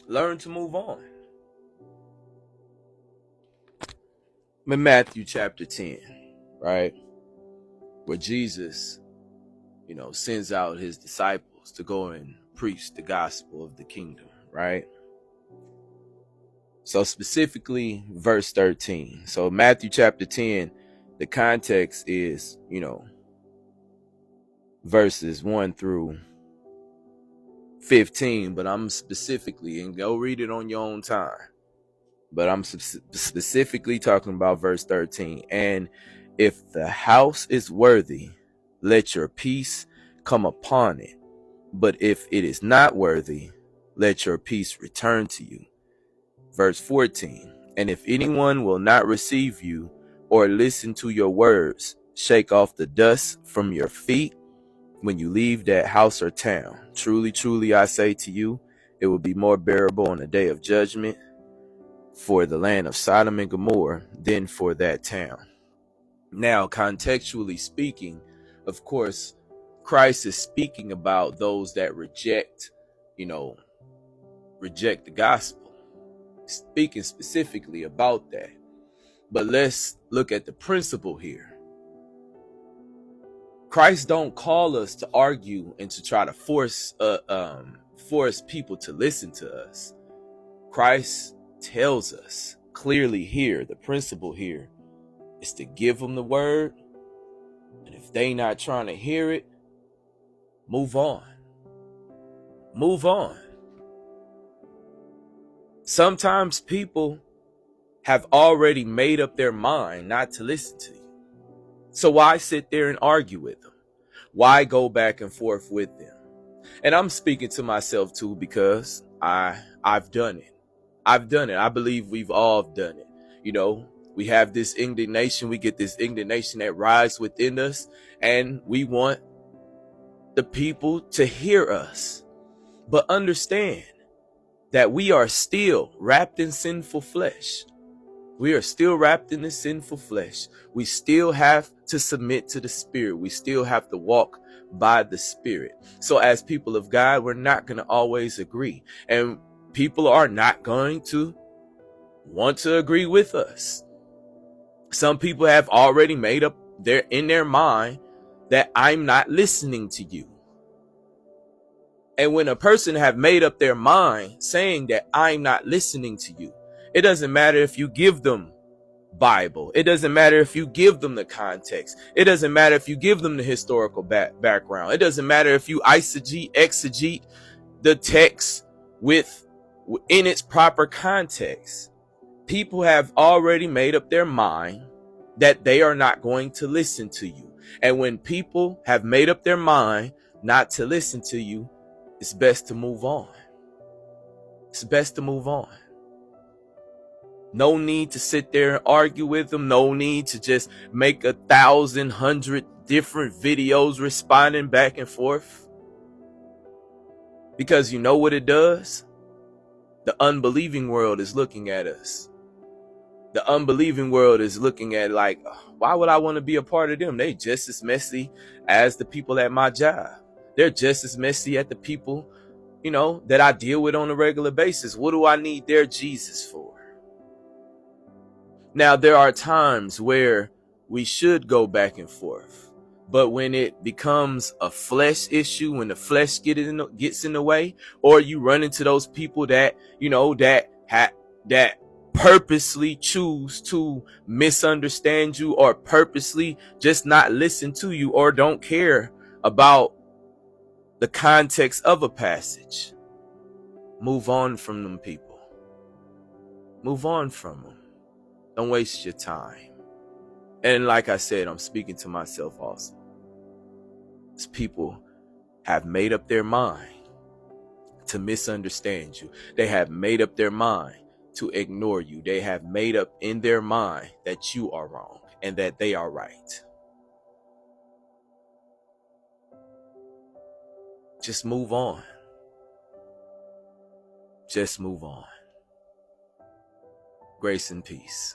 Learn to move on. In Matthew chapter 10, right? Where Jesus, sends out his disciples to go and preach the gospel of the kingdom, right? So specifically verse 13. So Matthew chapter 10, the context is, verses 1 through 15, but I'm specifically, and go read it on your own time, but I'm specifically talking about verse 13. And if the house is worthy, let your peace come upon it. But if it is not worthy, let your peace return to you. Verse 14. And if anyone will not receive you or listen to your words, shake off the dust from your feet when you leave that house or town. Truly, truly, I say to you, it will be more bearable on the day of judgment for the land of Sodom and Gomorrah than for that town. Now, contextually speaking, of course, Christ is speaking about those that reject the gospel, speaking specifically about that. But let's look at the principle here. Christ don't call us to argue and to try to force people to listen to us. Christ tells us clearly here, the principle here is to give them the word, and if they not trying to hear it, move on. Move on. Sometimes people have already made up their mind not to listen to you. So why sit there and argue with them? Why go back and forth with them? And I'm speaking to myself too, because I've done it. I've done it. I believe we've all done it. We have this indignation. We get this indignation that rises within us, and we want the people to hear us. But understand that we are still wrapped in sinful flesh. We are still wrapped in the sinful flesh. We still have to submit to the Spirit. We still have to walk by the Spirit. So as people of God, we're not going to always agree. And people are not going to want to agree with us. Some people have already made up in their mind that I'm not listening to you. And when a person have made up their mind saying that I'm not listening to you, it doesn't matter if you give them Bible. It doesn't matter if you give them the context. It doesn't matter if you give them the historical background. It doesn't matter if you exegete the text in its proper context. People have already made up their mind that they are not going to listen to you. And when people have made up their mind not to listen to you, it's best to move on. It's best to move on. No need to sit there and argue with them. No need to just make 1,100 different videos responding back and forth. Because you know what it does? The unbelieving world is looking at us. The unbelieving world is looking at like, why would I want to be a part of them? They just as messy as the people at my job. They're just as messy as the people, that I deal with on a regular basis. What do I need their Jesus for? Now, there are times where we should go back and forth. But when it becomes a flesh issue, when the flesh gets in the way, or you run into those people that, that purposely choose to misunderstand you, or purposely just not listen to you, or don't care about the context of a passage, move on from them people. Move on from them. Don't waste your time. And like I said, I'm speaking to myself also. These people have made up their mind to misunderstand you. They have made up their mind to ignore you. They have made up in their mind that you are wrong and that they are right. Just move on. Just move on. Grace and peace.